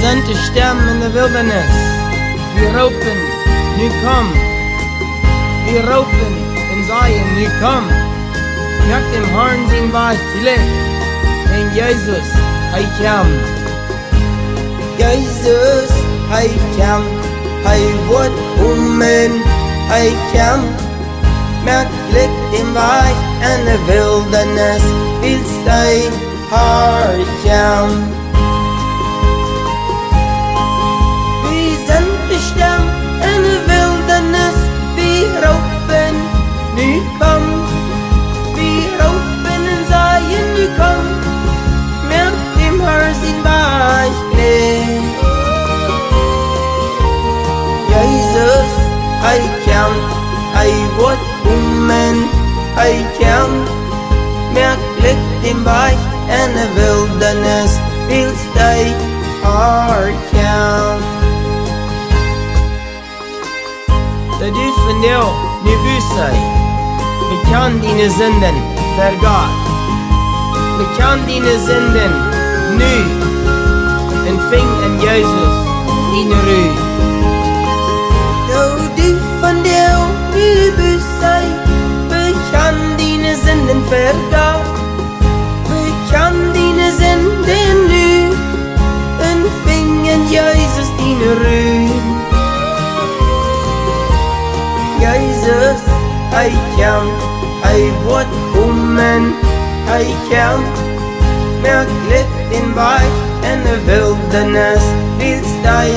sind die Sterben in der Wildnis. Wir ropen, nu komm. Wir ropen in Zion, nu komm. Kijk dem Horn zien weich licht. En Jezus, hij kjempt. Jezus, hij kjempt. Hij wordt hij kjempt. Merk licht im Weich en de wildernis. Willst hij haar kjempt. Wir sind bestimmt in der Wildnis. Wir ropen, nu komm. Wir ropen in Zion, nu komm. Merk dem Herr sein Weich licht. Jesus, hij kjempt. Hij wordt hij kjempt. Merk licht im Weich en de wildernis. Willst hij haar kjempt. Dat du van jou nu busei. Bekan dine Sünden vergaat. Bekan dine Sünden nu. En ving in Jezus in Ruhe. Du van jou nu busei. Bekan dine Sünden vergaat. Bekan dine Sünden nu. En ving in Jezus in Ruhe. Jezus, hij kjempt, hij wordt hij kjempt. Merk licht in Weich en de wildernis, willst hij